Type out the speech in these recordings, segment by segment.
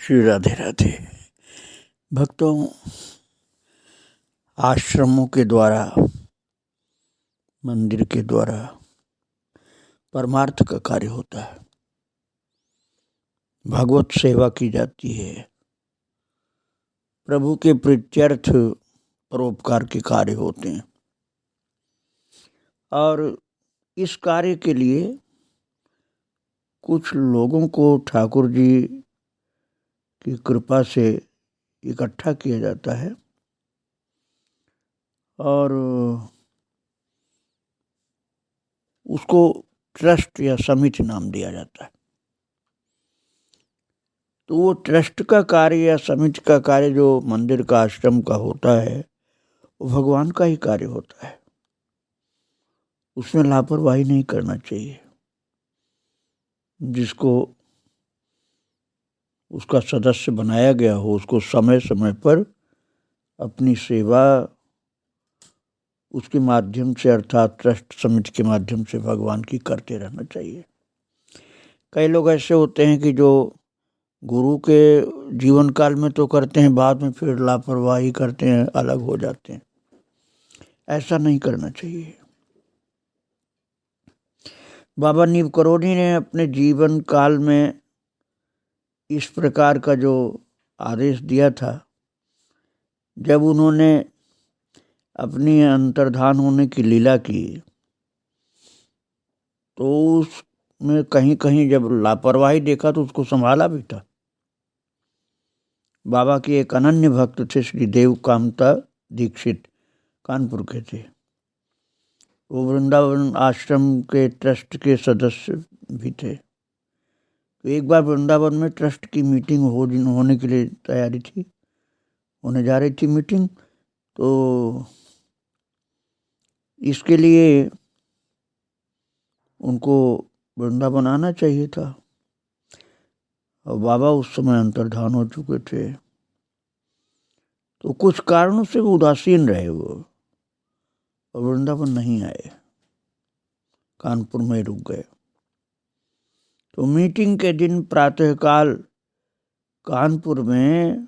श्री राधे राधे। भक्तों, आश्रमों के द्वारा, मंदिर के द्वारा परमार्थ का कार्य होता है। भगवत सेवा की जाती है। प्रभु के प्रीत्यर्थ परोपकार के कार्य होते हैं। और इस कार्य के लिए कुछ लोगों को ठाकुर जी की कृपा से इकट्ठा किया जाता है और उसको ट्रस्ट या समिति नाम दिया जाता है। तो वो ट्रस्ट का कार्य या समिति का कार्य जो मंदिर का, आश्रम का होता है, वो भगवान का ही कार्य होता है। उसमें लापरवाही नहीं करना चाहिए। जिसको उसका सदस्य बनाया गया हो, उसको समय समय पर अपनी सेवा उसके माध्यम से, अर्थात ट्रस्ट समिति के माध्यम से भगवान की करते रहना चाहिए। कई लोग ऐसे होते हैं कि जो गुरु के जीवन काल में तो करते हैं, बाद में फिर लापरवाही करते हैं, अलग हो जाते हैं। ऐसा नहीं करना चाहिए। बाबा नीव करोली ने अपने जीवन काल में इस प्रकार का जो आदेश दिया था, जब उन्होंने अपनी अंतर्धान होने की लीला की, तो उसमें कहीं कहीं जब लापरवाही देखा तो उसको संभाला भी था। बाबा के एक अनन्य भक्त थे, श्री देव कामता दीक्षित, कानपुर के थे। वो वृंदावन आश्रम के ट्रस्ट के सदस्य भी थे। तो एक बार वृंदावन में ट्रस्ट की मीटिंग होने के लिए तैयारी थी, होने जा रही थी मीटिंग। तो इसके लिए उनको वृंदावन आना चाहिए था और बाबा उस समय अंतर्धान हो चुके थे। तो कुछ कारणों से वो उदासीन रहे, वो और वृंदावन नहीं आए, कानपुर में रुक गए। तो मीटिंग के दिन प्रातःकाल कानपुर में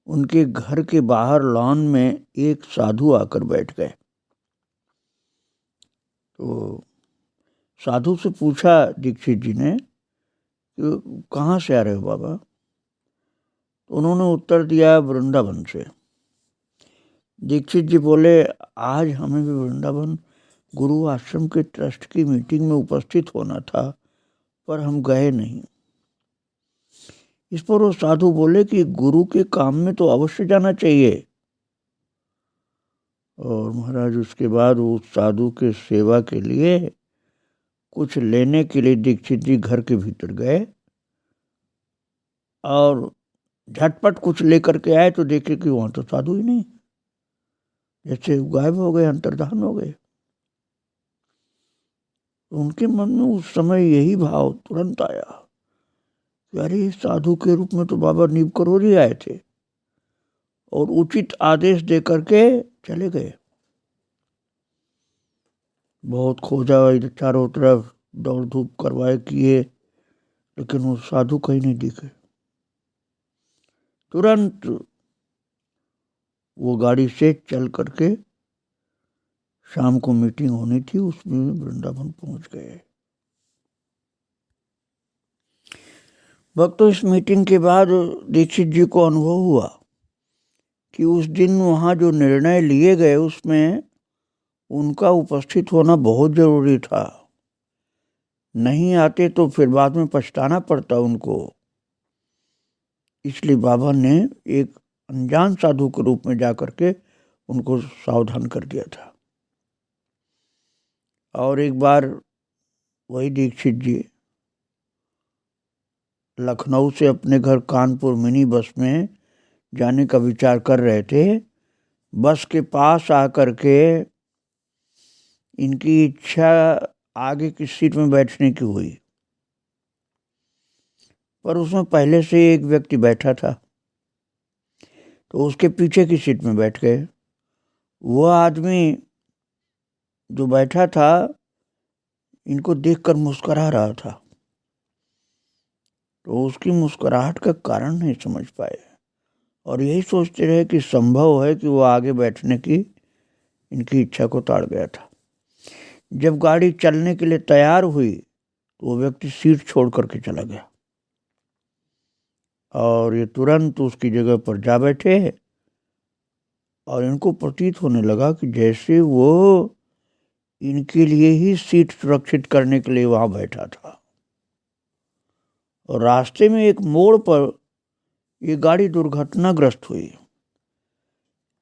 उनके घर के बाहर लॉन में एक साधु आकर बैठ गए। तो साधु से पूछा दीक्षित जी ने कि कहाँ से आ रहे हो बाबा? तो उन्होंने उत्तर दिया, वृंदावन से। दीक्षित जी बोले, आज हमें भी वृंदावन गुरु आश्रम के ट्रस्ट की मीटिंग में उपस्थित होना था, पर हम गए नहीं। इस पर वो साधु बोले कि गुरु के काम में तो अवश्य जाना चाहिए। और महाराज उसके बाद उस साधु के सेवा के लिए कुछ लेने के लिए दीक्षित जी घर के भीतर गए और झटपट कुछ लेकर के आए तो देखे कि वहां तो साधु ही नहीं, जैसे गायब हो गए, अंतर्धान हो गए। उनके मन में उस समय यही भाव तुरंत आया कि अरे, साधु के रूप में तो बाबा नीव करोली आए थे, और उचित आदेश दे करके चले गए। बहुत खोजा, इधर चारों तरफ दौड़ धूप करवाए किए, लेकिन वो साधु कहीं नहीं दिखे। तुरंत वो गाड़ी से चल करके, शाम को मीटिंग होनी थी, उसमें वृंदावन पहुंच गए। भक्तों, इस मीटिंग के बाद दीक्षित जी को अनुभव हुआ कि उस दिन वहां जो निर्णय लिए गए उसमें उनका उपस्थित होना बहुत जरूरी था। नहीं आते तो फिर बाद में पछताना पड़ता उनको। इसलिए बाबा ने एक अनजान साधु के रूप में जाकर के उनको सावधान कर दिया था। और एक बार वही दीक्षित जी लखनऊ से अपने घर कानपुर मिनी बस में जाने का विचार कर रहे थे। बस के पास आकर के इनकी इच्छा आगे की सीट में बैठने की हुई, पर उसमें पहले से एक व्यक्ति बैठा था, तो उसके पीछे की सीट में बैठ गए। वह आदमी जो बैठा था इनको देखकर मुस्कुरा रहा था। तो उसकी मुस्कुराहट का कारण नहीं समझ पाए और यही सोचते रहे कि संभव है कि वो आगे बैठने की इनकी इच्छा को ताड़ गया था। जब गाड़ी चलने के लिए तैयार हुई तो वो व्यक्ति सीट छोड़ करके चला गया और ये तुरंत उसकी जगह पर जा बैठे और इनको प्रतीत होने लगा कि जैसे वो इनके लिए ही सीट सुरक्षित करने के लिए वहां बैठा था। और रास्ते में एक मोड़ पर ये गाड़ी दुर्घटनाग्रस्त हुई।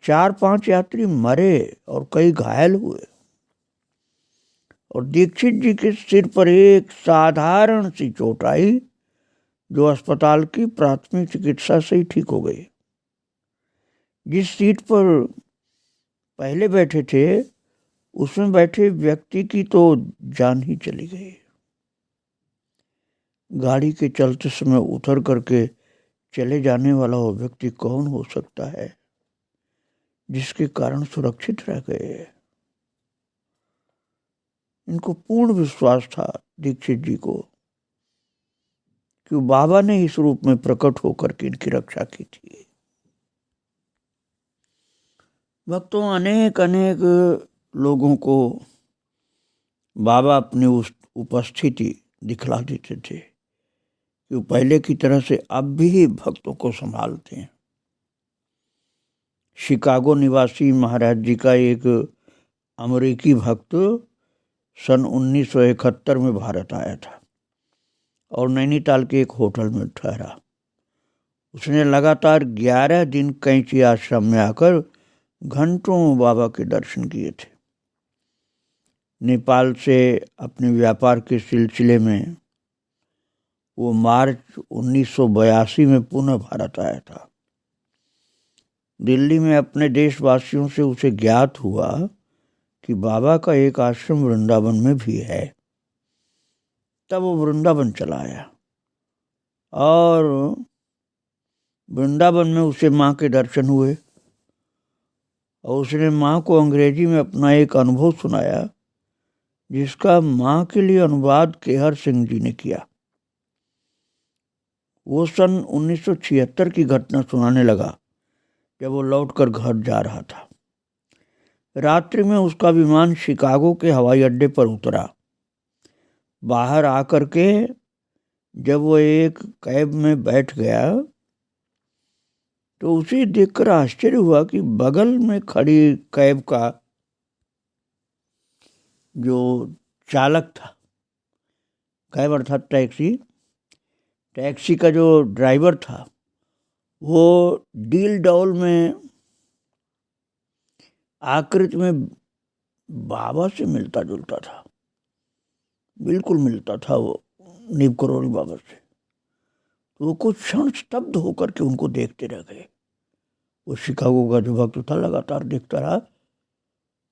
4-5 यात्री मरे और कई घायल हुए और दीक्षित जी के सिर पर एक साधारण सी चोट आई जो अस्पताल की प्राथमिक चिकित्सा से ही ठीक हो गई। जिस सीट पर पहले बैठे थे उसमें बैठे व्यक्ति की तो जान ही चली गई। गाड़ी के चलते समय उतर करके चले जाने वाला वो व्यक्ति कौन हो सकता है जिसके कारण सुरक्षित रह गए। इनको पूर्ण विश्वास था दीक्षित जी को कि बाबा ने इस रूप में प्रकट होकर के इनकी रक्षा की थी। भक्तों, अनेक अनेक लोगों को बाबा अपनी उस उपस्थिति दिखला देते थे कि पहले की तरह से अब भी भक्तों को संभालते हैं। शिकागो निवासी महाराज जी का एक अमेरिकी भक्त सन 1971 में भारत आया था और नैनीताल के एक होटल में ठहरा। उसने लगातार 11 दिन कैंची आश्रम में आकर घंटों बाबा के दर्शन किए थे। नेपाल से अपने व्यापार के सिलसिले में वो मार्च 1982 में पुनः भारत आया था। दिल्ली में अपने देशवासियों से उसे ज्ञात हुआ कि बाबा का एक आश्रम वृंदावन में भी है। तब वो वृंदावन चला आया और वृंदावन में उसे माँ के दर्शन हुए और उसने माँ को अंग्रेजी में अपना एक अनुभव सुनाया जिसका माँ के लिए अनुवाद केहर सिंह जी ने किया। वो सन 1976 की घटना सुनाने लगा जब वो लौटकर घर जा रहा था। रात्रि में उसका विमान शिकागो के हवाई अड्डे पर उतरा। बाहर आकर के जब वो एक कैब में बैठ गया तो उसे देखकर आश्चर्य हुआ कि बगल में खड़ी कैब का जो चालक था, कैब अर्थात टैक्सी का जो ड्राइवर था, वो डील डॉल में आकृति में बाबा से मिलता जुलता था, बिल्कुल मिलता था वो नीम करोड़ी बाबा से। तो वो कुछ क्षण स्तब्ध होकर के उनको देखते रह गए। वो शिकागो का जो भक्त था लगातार देखता रहा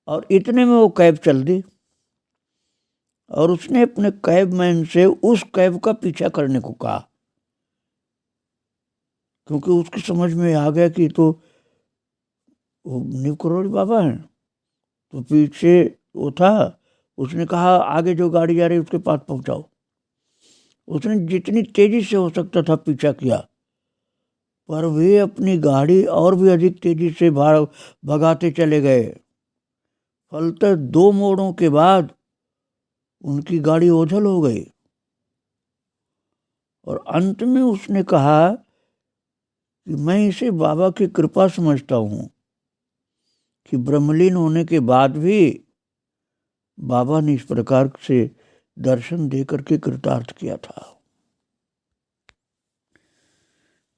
और इतने में वो कैब चल दी और उसने अपने कैब मैन से उस कैब का पीछा करने को कहा क्योंकि उसकी समझ में आ गया कि तो वो नीम करोड़ी बाबा हैं। तो पीछे वो था, उसने कहा आगे जो गाड़ी जा रही है उसके पास पहुंचाओ। उसने जितनी तेजी से हो सकता था पीछा किया पर वे अपनी गाड़ी और भी अधिक तेजी से भगाते चले गए। फलतः 2 मोड़ों के बाद उनकी गाड़ी ओझल हो गई और अंत में उसने कहा कि मैं इसे बाबा की कृपा समझता हूँ कि ब्रह्मलीन होने के बाद भी बाबा ने इस प्रकार से दर्शन दे करके कृतार्थ किया था।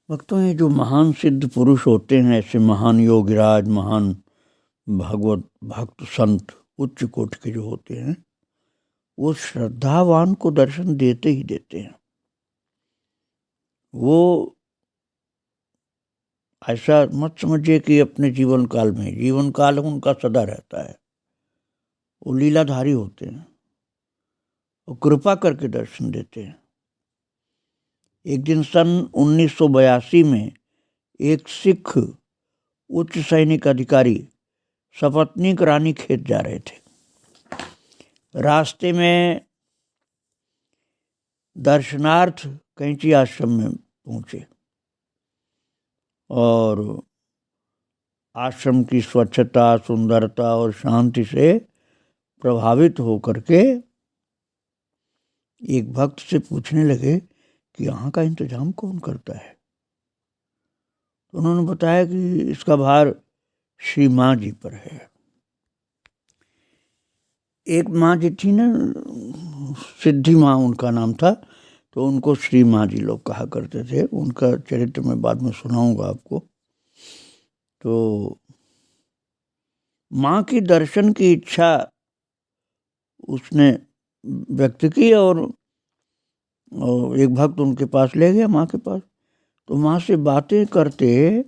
भक्तों, ये जो महान सिद्ध पुरुष होते हैं, ऐसे महान योगिराज, महान भगवत भक्त संत उच्च कोटि के जो होते हैं, वो श्रद्धावान को दर्शन देते ही देते हैं। वो ऐसा मत समझिए कि अपने जीवन काल उनका सदा रहता है। वो लीलाधारी होते हैं, वो कृपा करके दर्शन देते हैं। एक दिन सन 1982 में एक सिख उच्च सैनिक अधिकारी सपत्नीक रानी खेत जा रहे थे। रास्ते में दर्शनार्थ कैंची आश्रम में पहुँचे और आश्रम की स्वच्छता, सुंदरता और शांति से प्रभावित होकर के एक भक्त से पूछने लगे कि यहाँ का इंतजाम कौन करता है। तो उन्होंने बताया कि इसका भार श्री माँ जी पर है। एक माँ जी थी ना, सिद्धि माँ उनका नाम था, तो उनको श्री माँ जी लोग कहा करते थे। उनका चरित्र मैं बाद में सुनाऊंगा आपको। तो माँ की दर्शन की इच्छा उसने व्यक्त की और एक भक्त उनके पास ले गया, माँ के पास। तो माँ से बातें करते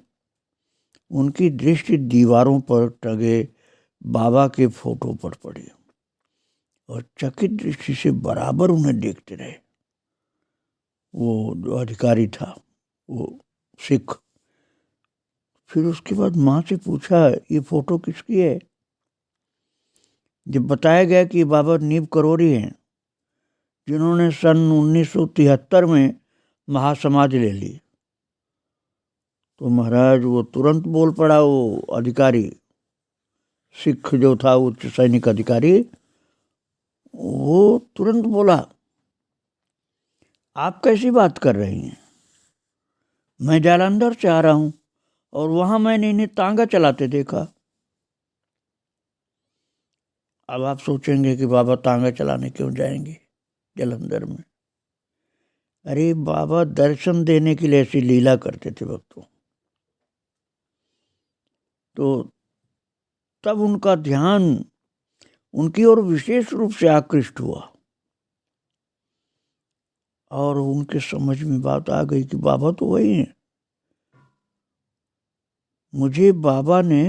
उनकी दृष्टि दीवारों पर टंगे बाबा के फोटो पर पड़ी और चकित दृष्टि से बराबर उन्हें देखते रहे। वो जो अधिकारी था वो सिख। फिर उसके बाद माँ से पूछा, ये फोटो किसकी है? जब बताया गया कि बाबा नीब करोरी हैं, जिन्होंने सन 1973 में महासमाधि ले ली, तो महाराज वो तुरंत बोल पड़ा। वो अधिकारी सिख जो था, उच्च सैनिक अधिकारी, वो तुरंत बोला, आप कैसी बात कर रही हैं? मैं जालंधर से आ रहा हूं और वहां मैंने इन्हें तांगा चलाते देखा। अब आप सोचेंगे कि बाबा तांगा चलाने क्यों जाएंगे जालंधर में? अरे बाबा दर्शन देने के लिए ऐसी लीला करते थे भक्तों। तो तब उनका ध्यान उनकी ओर विशेष रूप से आकृष्ट हुआ और उनके समझ में बात आ गई कि बाबा तो वही हैं। मुझे बाबा ने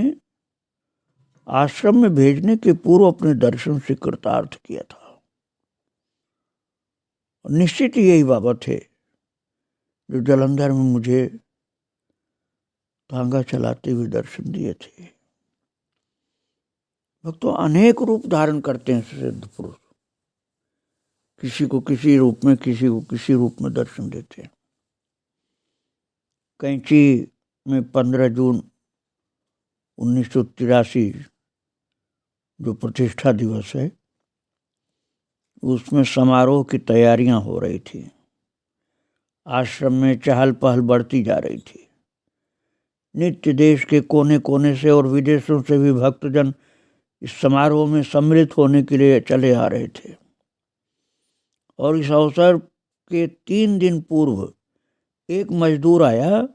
आश्रम में भेजने के पूर्व अपने दर्शन से कृतार्थ किया था। और निश्चित ही यही बाबा थे जो जालंधर में मुझे तांगा चलाते हुए दर्शन दिए थे। भक्तों, अनेक रूप धारण करते हैं सिद्ध पुरुष। किसी को किसी रूप में, किसी को किसी रूप में दर्शन देते हैं। कैंची में 15 जून 1983 जो प्रतिष्ठा दिवस है, उसमें समारोह की तैयारियां हो रही थी। आश्रम में चहल पहल बढ़ती जा रही थी। नित्य देश के कोने कोने से और विदेशों से भी भक्तजन इस समारोह में सम्मिलित होने के लिए चले आ रहे थे। और इस अवसर के 3 दिन पूर्व एक मजदूर आया।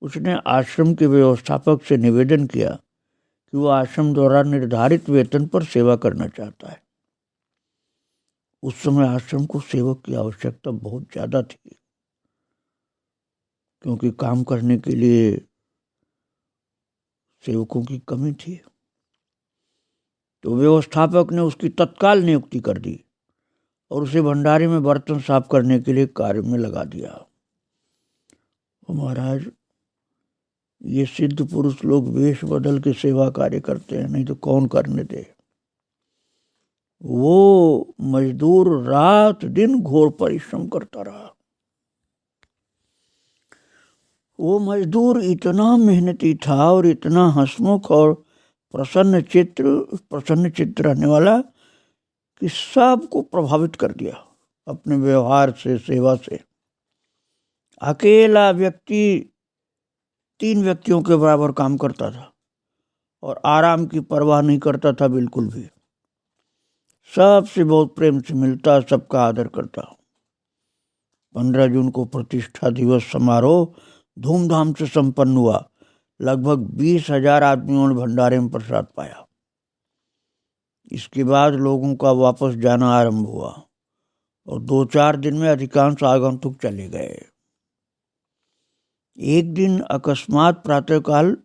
उसने आश्रम के व्यवस्थापक से निवेदन किया कि वो आश्रम द्वारा निर्धारित वेतन पर सेवा करना चाहता है। उस समय आश्रम को सेवक की आवश्यकता बहुत ज़्यादा थी, क्योंकि काम करने के लिए सेवकों की कमी थी। तो व्यवस्थापक ने उसकी तत्काल नियुक्ति कर दी और उसे भंडारे में बर्तन साफ करने के लिए कार्य में लगा दिया। महाराज, ये सिद्ध पुरुष लोग वेश बदल के सेवा कार्य करते हैं, नहीं तो कौन करने दे। वो मजदूर रात दिन घोर परिश्रम करता रहा। वो मजदूर इतना मेहनती था और इतना हंसमुख और प्रसन्न चित्त रहने वाला कि सबको प्रभावित कर दिया अपने व्यवहार से, सेवा से। अकेला व्यक्ति 3 व्यक्तियों के बराबर काम करता था और आराम की परवाह नहीं करता था बिल्कुल भी। सबसे बहुत प्रेम से मिलता, सबका आदर करता। 15 जून को प्रतिष्ठा दिवस समारोह धूमधाम से संपन्न हुआ। लगभग 20,000 आदमियों ने भंडारे में प्रसाद पाया। इसके बाद लोगों का वापस जाना आरंभ हुआ और 2-4 दिन में अधिकांश आगंतुक चले गए। एक दिन अकस्मात प्रातःकाल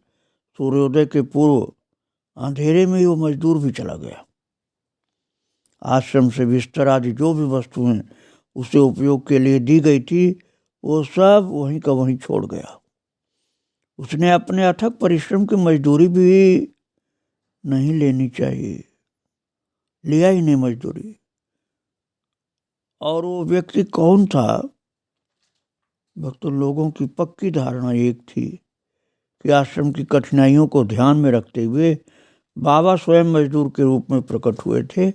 सूर्योदय के पूर्व अंधेरे में वो मजदूर भी चला गया। आश्रम से बिस्तर आदि जो भी वस्तुएं उसे उपयोग के लिए दी गई थी, वो सब वहीं का वहीं छोड़ गया। उसने अपने अथक परिश्रम की मजदूरी भी नहीं लेनी चाहिए, लिया ही नहीं मजदूरी। और वो व्यक्ति कौन था? भक्तों, लोगों की पक्की धारणा एक थी कि आश्रम की कठिनाइयों को ध्यान में रखते हुए बाबा स्वयं मजदूर के रूप में प्रकट हुए थे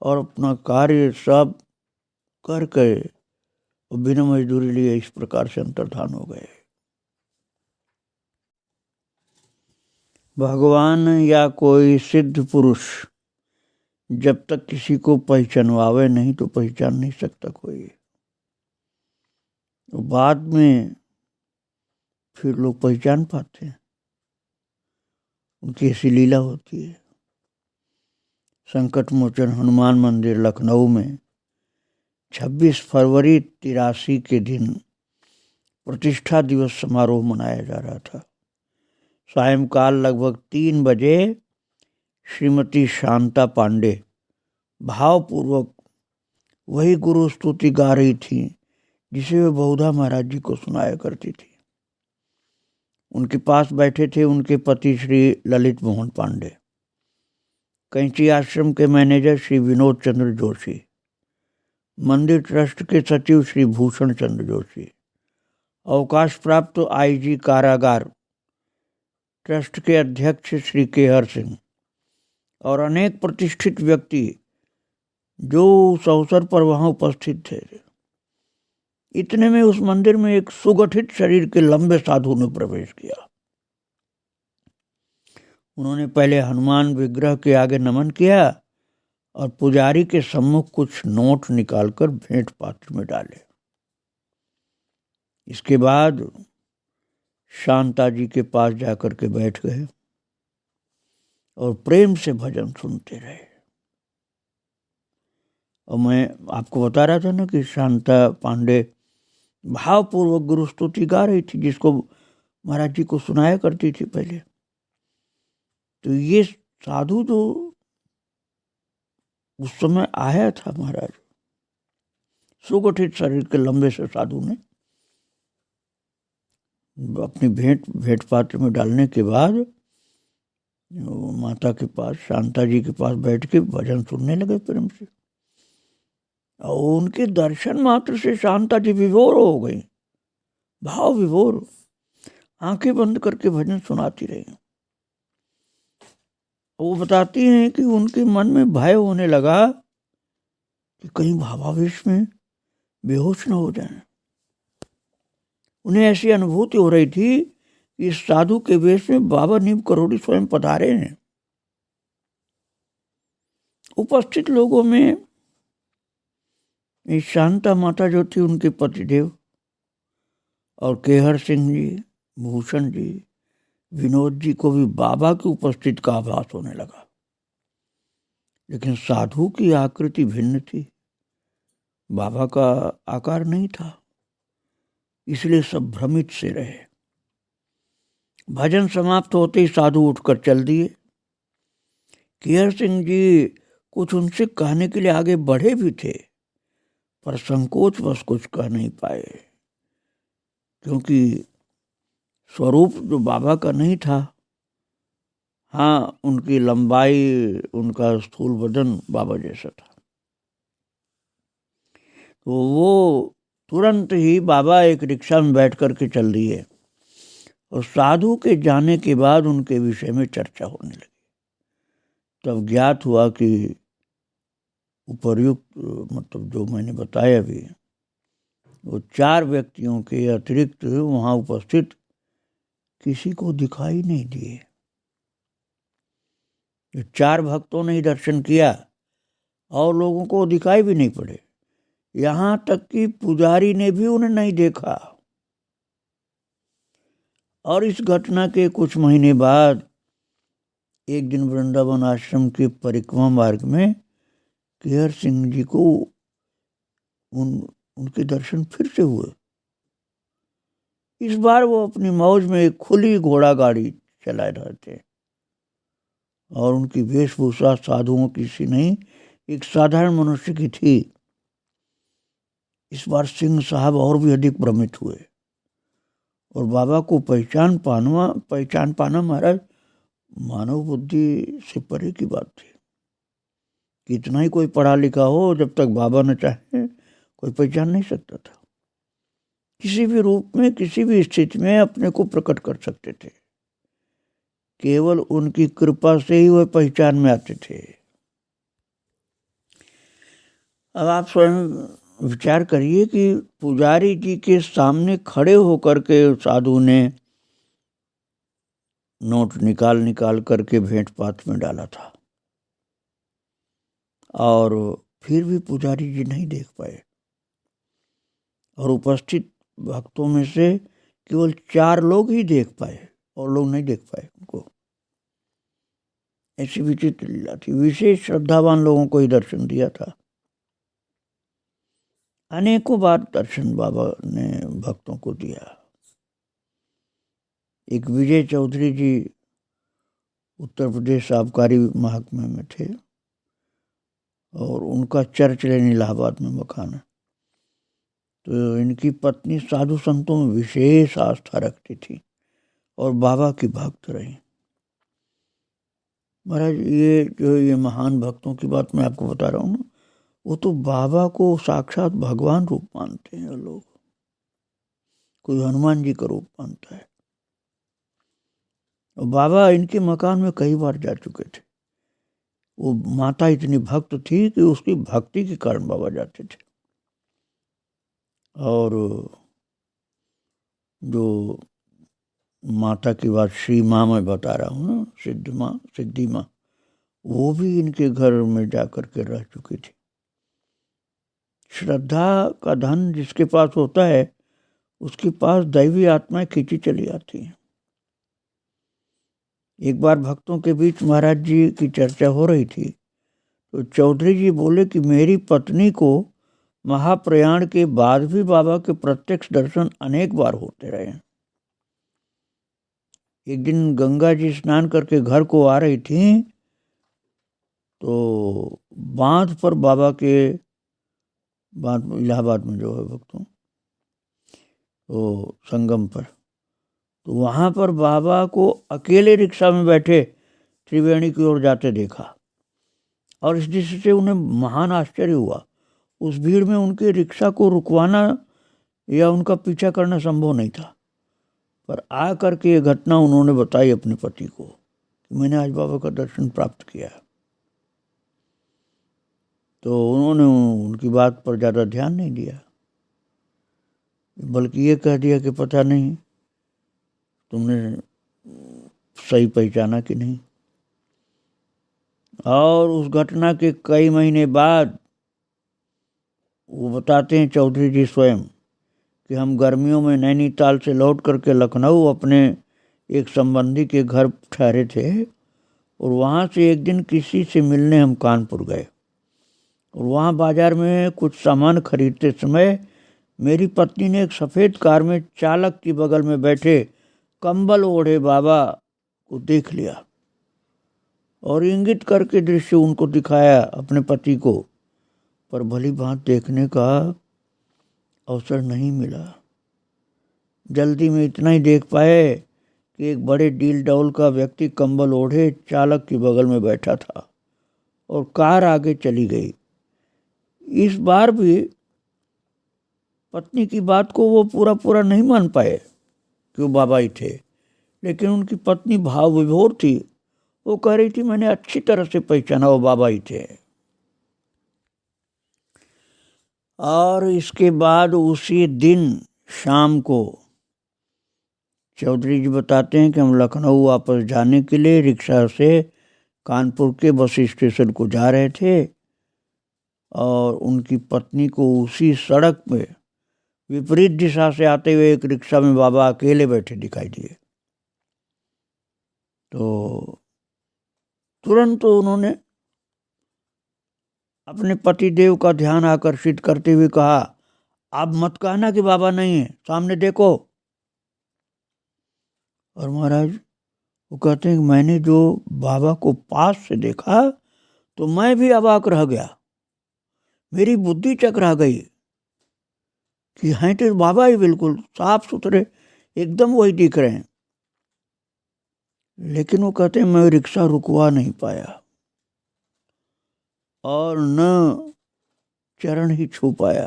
और अपना कार्य सब कर गए और बिना मजदूरी लिए इस प्रकार से अंतर्धान हो गए। भगवान या कोई सिद्ध पुरुष जब तक किसी को पहचानवावे नहीं तो पहचान नहीं सकता कोई। तो बाद में फिर लोग पहचान पाते हैं, उनकी ऐसी लीला होती है। संकट मोचन हनुमान मंदिर लखनऊ में 26 फरवरी 83 के दिन प्रतिष्ठा दिवस समारोह मनाया जा रहा था। सायंकाल लगभग 3 बजे श्रीमती शांता पांडे भावपूर्वक वही गुरु स्तुति गा रही थी जिसे वे बहुधा महाराज जी को सुनाया करती थी। उनके पास बैठे थे उनके पति श्री ललित मोहन पांडे, कैंची आश्रम के मैनेजर श्री विनोद चंद्र जोशी, मंदिर ट्रस्ट के सचिव श्री भूषण चंद्र जोशी, अवकाश प्राप्त आईजी कारागार ट्रस्ट के अध्यक्ष श्री केहर सिंह और अनेक प्रतिष्ठित व्यक्ति जो उस अवसर पर वहां उपस्थित थे। इतने में उस मंदिर में एक सुगठित शरीर के लंबे साधु ने प्रवेश किया। उन्होंने पहले हनुमान विग्रह के आगे नमन किया और पुजारी के सम्मुख कुछ नोट निकालकर भेंट पात्र में डाले। इसके बाद शांता जी के पास जाकर के बैठ गए और प्रेम से भजन सुनते रहे। और मैं आपको बता रहा था ना कि शांता पांडे भावपूर्वक गुरु स्तुति गा रही थी जिसको महाराज जी को सुनाया करती थी पहले। तो ये साधु जो उस समय आया था महाराज, सुगठित शरीर के लंबे से साधु ने अपनी भेंट पात्र में डालने के बाद माता के पास शांता जी के पास बैठ के भजन सुनने लगे प्रेम से। और उनके दर्शन मात्र से शांता जी विभोर हो गई, भाव विभोर, आंखें बंद करके भजन सुनाती रही। वो बताती हैं कि उनके मन में भय होने लगा कि कहीं भावावेश में बेहोश न हो जाए। उन्हें ऐसी अनुभूति हो रही थी कि इस साधु के वेश में बाबा नीम करोड़ी स्वयं पधारे हैं। उपस्थित लोगों में इस शांता माता जो थी उनके पतिदेव और केहर सिंह जी, भूषण जी, विनोद जी को भी बाबा की उपस्थिति का आभास होने लगा। लेकिन साधु की आकृति भिन्न थी, बाबा का आकार नहीं था, इसलिए सब भ्रमित से रहे। भजन समाप्त होते ही साधु उठकर चल दिए। केहर सिंह जी कुछ उनसे कहने के लिए आगे बढ़े भी थे पर संकोच बस कुछ कह नहीं पाए, क्योंकि स्वरूप जो बाबा का नहीं था। हाँ, उनकी लंबाई, उनका स्थूल वजन बाबा जैसा था। तो वो तुरंत ही बाबा एक रिक्शा में बैठ करके चल दिए और साधु के जाने के बाद उनके विषय में चर्चा होने लगी। तब ज्ञात हुआ कि उपर्युक्त मतलब जो मैंने बताया अभी, वो 4 व्यक्तियों के अतिरिक्त वहां उपस्थित किसी को दिखाई नहीं दिए। 4 भक्तों ने ही दर्शन किया और लोगों को दिखाई भी नहीं पड़े। यहां तक कि पुजारी ने भी उन्हें नहीं देखा। और इस घटना के कुछ महीने बाद एक दिन वृंदावन आश्रम के परिक्रमा मार्ग में केहर सिंह जी को उनके दर्शन फिर से हुए। इस बार वो अपनी मौज में एक खुली घोड़ा गाड़ी चला रहे थे और उनकी वेशभूषा साधुओं की सी नहीं, एक साधारण मनुष्य की थी। इस बार सिंह साहब और भी अधिक भ्रमित हुए और बाबा को पहचान पाना महाराज मानव बुद्धि से परे की बात थी। कितना ही कोई पढ़ा लिखा हो, जब तक बाबा न चाहे कोई पहचान नहीं सकता था। किसी भी रूप में, किसी भी स्थिति में अपने को प्रकट कर सकते थे। केवल उनकी कृपा से ही वह पहचान में आते थे। अब आप स्वयं विचार करिए कि पुजारी जी के सामने खड़े होकर के साधु ने नोट निकाल निकाल करके भेंट पात में डाला था, और फिर भी पुजारी जी नहीं देख पाए, और उपस्थित भक्तों में से केवल 4 लोग ही देख पाए, और लोग नहीं देख पाए उनको। ऐसी विचित्र लीला थी। विशेष श्रद्धावान लोगों को ही दर्शन दिया था। अनेकों बार दर्शन बाबा ने भक्तों को दिया। एक विजय चौधरी जी उत्तर प्रदेश आबकारी महकमे में थे, और उनका चर्च लेन इलाहाबाद में मकान है। तो इनकी पत्नी साधु संतों में विशेष आस्था रखती थी और बाबा की भक्त रही। महाराज, ये महान भक्तों की बात मैं आपको बता रहा हूँ ना, वो तो बाबा को साक्षात भगवान रूप मानते हैं लोग। कोई हनुमान जी का रूप मानता है। और बाबा इनके मकान में कई बार जा चुके थे। वो माता इतनी भक्त थी कि उसकी भक्ति के कारण बाबा जाते थे। और जो माता की बात श्री माँ मैं बता रहा हूँ ना, सिद्धि माँ, वो भी इनके घर में जा कर के रह चुकी थी। श्रद्धा का धन जिसके पास होता है, उसके पास दैवी आत्माएं खींची चली आती हैं। एक बार भक्तों के बीच महाराज जी की चर्चा हो रही थी, तो चौधरी जी बोले कि मेरी पत्नी को महाप्रयाण के बाद भी बाबा के प्रत्यक्ष दर्शन अनेक बार होते रहे। एक दिन गंगा जी स्नान करके घर को आ रही थी, तो बांध पर बाबा के, बांध इलाहाबाद में जो है भक्तों, तो संगम पर, तो वहाँ पर बाबा को अकेले रिक्शा में बैठे त्रिवेणी की ओर जाते देखा, और इस दृष्टि से उन्हें महान आश्चर्य हुआ। उस भीड़ में उनके रिक्शा को रुकवाना या उनका पीछा करना संभव नहीं था। पर आ करके ये घटना उन्होंने बताई अपने पति को कि मैंने आज बाबा का दर्शन प्राप्त किया। तो उन्होंने उनकी बात पर ज़्यादा ध्यान नहीं दिया, बल्कि ये कह दिया कि पता नहीं तुमने सही पहचाना कि नहीं। और उस घटना के कई महीने बाद वो बताते हैं चौधरी जी स्वयं कि हम गर्मियों में नैनीताल से लौट करके लखनऊ अपने एक संबंधी के घर ठहरे थे, और वहाँ से एक दिन किसी से मिलने हम कानपुर गए, और वहाँ बाजार में कुछ सामान खरीदते समय मेरी पत्नी ने एक सफ़ेद कार में चालक की बगल में बैठे कंबल ओढ़े बाबा को देख लिया, और इंगित करके दृश्य उनको दिखाया अपने पति को, पर भली भांति देखने का अवसर नहीं मिला। जल्दी में इतना ही देख पाए कि एक बड़े डील डौल का व्यक्ति कंबल ओढ़े चालक की बगल में बैठा था, और कार आगे चली गई। इस बार भी पत्नी की बात को वो पूरा नहीं मान पाए कि वो बाबा ही थे, लेकिन उनकी पत्नी भाव विभोर थी। वो कह रही थी मैंने अच्छी तरह से पहचाना वो बाबा ही थे। और इसके बाद उसी दिन शाम को चौधरी जी बताते हैं कि हम लखनऊ वापस जाने के लिए रिक्शा से कानपुर के बस स्टेशन को जा रहे थे, और उनकी पत्नी को उसी सड़क पे विपरीत दिशा से आते हुए एक रिक्शा में बाबा अकेले बैठे दिखाई दिए। तो तुरंत उन्होंने अपने पति देव का ध्यान आकर्षित करते हुए कहा, आप मत कहना कि बाबा नहीं है, सामने देखो। और महाराज वो कहते हैं कि मैंने जो बाबा को पास से देखा तो मैं भी अवाक रह गया। मेरी बुद्धि चकरा गई कि हैं तो बाबा ही बिल्कुल साफ सुथरे एकदम वही दिख रहे हैं। लेकिन वो कहते हैं मैं रिक्शा रुकवा नहीं पाया और न चरण ही छू पाया।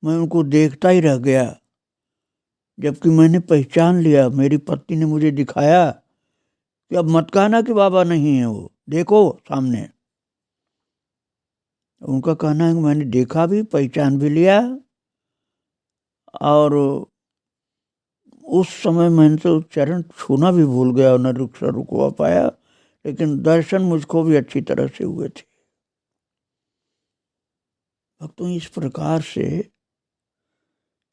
मैं उनको देखता ही रह गया, जबकि मैंने पहचान लिया। मेरी पत्नी ने मुझे दिखाया कि अब मत कहना कि बाबा नहीं है, वो देखो सामने। उनका कहना है कि मैंने देखा भी, पहचान भी लिया, और उस समय मैंने तो चरण छूना भी भूल गया और न रुकवा पाया, लेकिन दर्शन मुझको भी अच्छी तरह से हुए थे। भक्तों, इस प्रकार से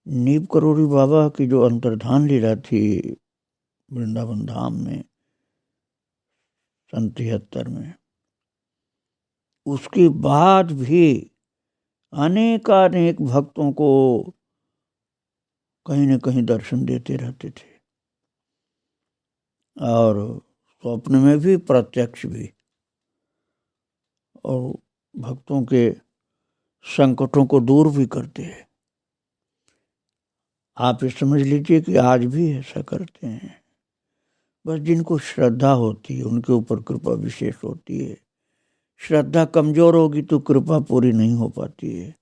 नीम करोड़ी बाबा की जो अंतर्धान लीला थी वृंदावन धाम में 73 में, उसके बाद भी अनेकानेक भक्तों को कहीं न कहीं दर्शन देते रहते थे, और स्वप्न में भी, प्रत्यक्ष भी, और भक्तों के संकटों को दूर भी करते हैं। आप ये समझ लीजिए कि आज भी ऐसा करते हैं। बस जिनको श्रद्धा होती है उनके ऊपर कृपा विशेष होती है। श्रद्धा कमजोर होगी तो कृपा पूरी नहीं हो पाती है।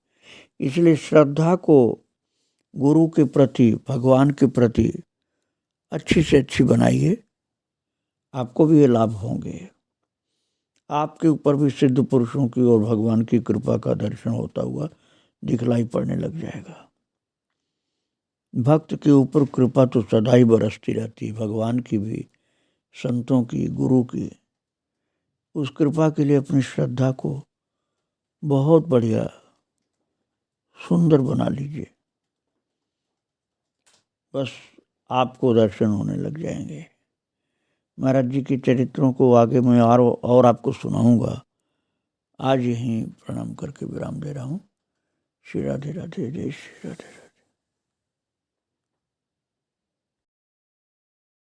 इसलिए श्रद्धा को गुरु के प्रति, भगवान के प्रति अच्छी से अच्छी बनाइए, आपको भी ये लाभ होंगे। आपके ऊपर भी सिद्ध पुरुषों की और भगवान की कृपा का दर्शन होता हुआ दिखलाई पड़ने लग जाएगा। भक्त के ऊपर कृपा तो सदा ही बरसती रहती है, भगवान की भी, संतों की, गुरु की। उस कृपा के लिए अपनी श्रद्धा को बहुत बढ़िया सुंदर बना लीजिए, बस आपको दर्शन होने लग जाएंगे। महाराज जी के चरित्रों को आगे मैं और आपको सुनाऊंगा। आज यहीं प्रणाम करके विराम दे रहा हूँ। श्री राधे राधे, जय श्री राधे राधे।